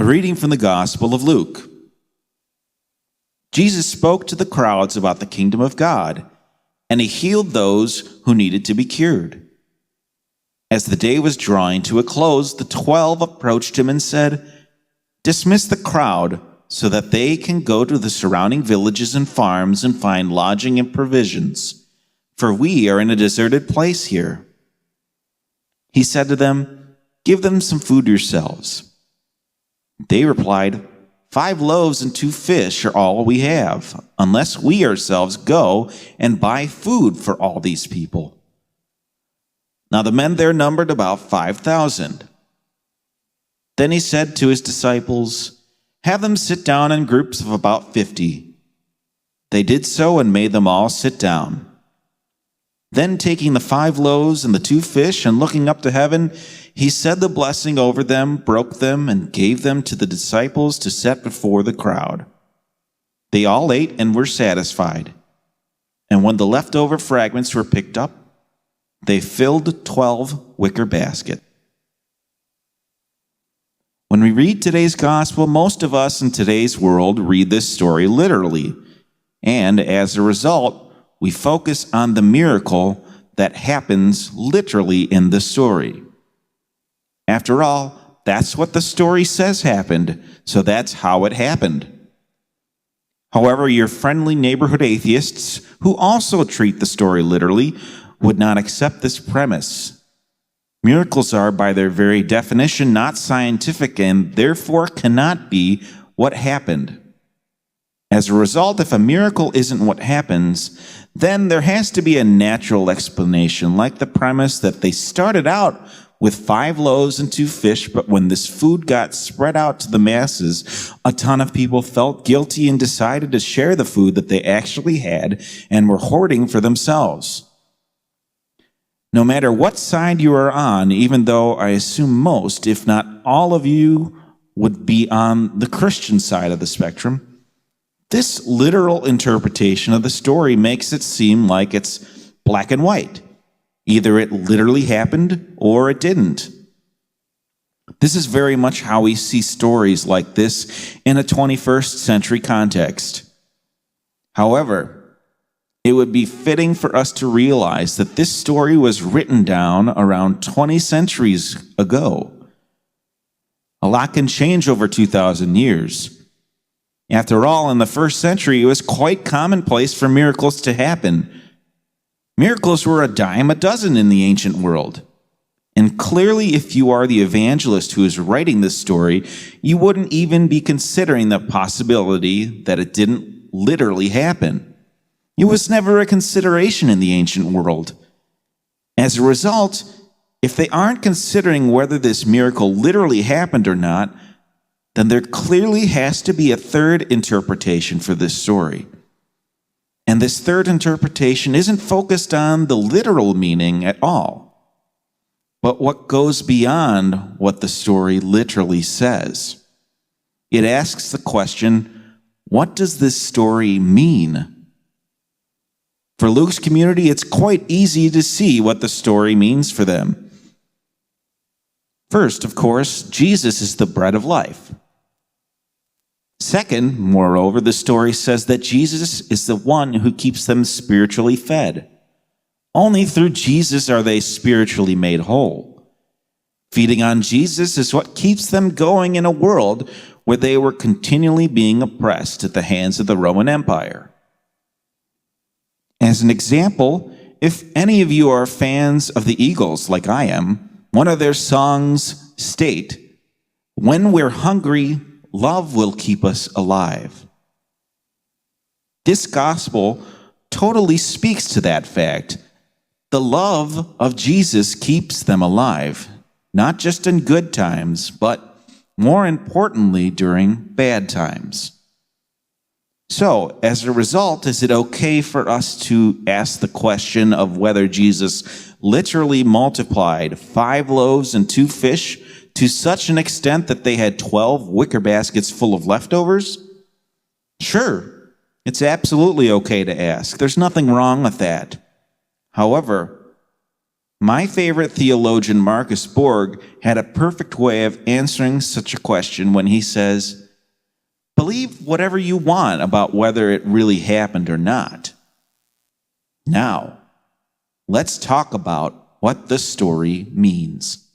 reading from the Gospel of Luke. Jesus spoke to the crowds about the kingdom of God, and he healed those who needed to be cured. As the day was drawing to a close, the 12 approached him and said, "Dismiss the crowd so that they can go to the surrounding villages and farms and find lodging and provisions, for we are in a deserted place here." He said to them, "Give them some food yourselves." They replied, 5 loaves and 2 fish are all we have, unless we ourselves go and buy food for all these people." Now the men there numbered about 5,000. Then he said to his disciples, "Have them sit down in groups of about 50. They did so and made them all sit down. Then taking the 5 loaves and the 2 fish and looking up to heaven, he said the blessing over them, broke them, and gave them to the disciples to set before the crowd. They all ate and were satisfied. And when the leftover fragments were picked up, they filled 12 wicker baskets. When we read today's gospel, most of us in today's world read this story literally, and as a result, we focus on the miracle that happens literally in the story. After all, that's what the story says happened, so that's how it happened. However, your friendly neighborhood atheists, who also treat the story literally, would not accept this premise. Miracles are, by their very definition, not scientific and therefore cannot be what happened. As a result, if a miracle isn't what happens, then there has to be a natural explanation, like the premise that they started out with 5 loaves and 2 fish, but when this food got spread out to the masses, a ton of people felt guilty and decided to share the food that they actually had and were hoarding for themselves. No matter what side you are on, even though I assume most, if not all of you, would be on the Christian side of the spectrum, this literal interpretation of the story makes it seem like it's black and white. Either it literally happened or it didn't. This is very much how we see stories like this in a 21st century context. However, it would be fitting for us to realize that this story was written down around 20 centuries ago. A lot can change over 2,000 years. After all, in the first century, it was quite commonplace for miracles to happen. Miracles were a dime a dozen in the ancient world. And clearly, if you are the evangelist who is writing this story, you wouldn't even be considering the possibility that it didn't literally happen. It was never a consideration in the ancient world. As a result, if they aren't considering whether this miracle literally happened or not, then there clearly has to be a third interpretation for this story. And this third interpretation isn't focused on the literal meaning at all, but what goes beyond what the story literally says. It asks the question, what does this story mean? For Luke's community, it's quite easy to see what the story means for them. First, of course, Jesus is the bread of life. Second, moreover, the story says that Jesus is the one who keeps them spiritually fed. Only through Jesus are they spiritually made whole. Feeding on Jesus is what keeps them going in a world where they were continually being oppressed at the hands of the Roman Empire. As an example, if any of you are fans of the Eagles like I am, one of their songs state, "When we're hungry, love will keep us alive." This gospel totally speaks to that fact. The love of Jesus keeps them alive, not just in good times, but more importantly during bad times. So, as a result, is it okay for us to ask the question of whether Jesus literally multiplied 5 loaves and 2 fish to such an extent that they had 12 wicker baskets full of leftovers? Sure, it's absolutely okay to ask. There's nothing wrong with that. However, My favorite theologian, Marcus Borg, had a perfect way of answering such a question when he says, "Believe whatever you want about whether it really happened or not." Now, let's talk about what the story means.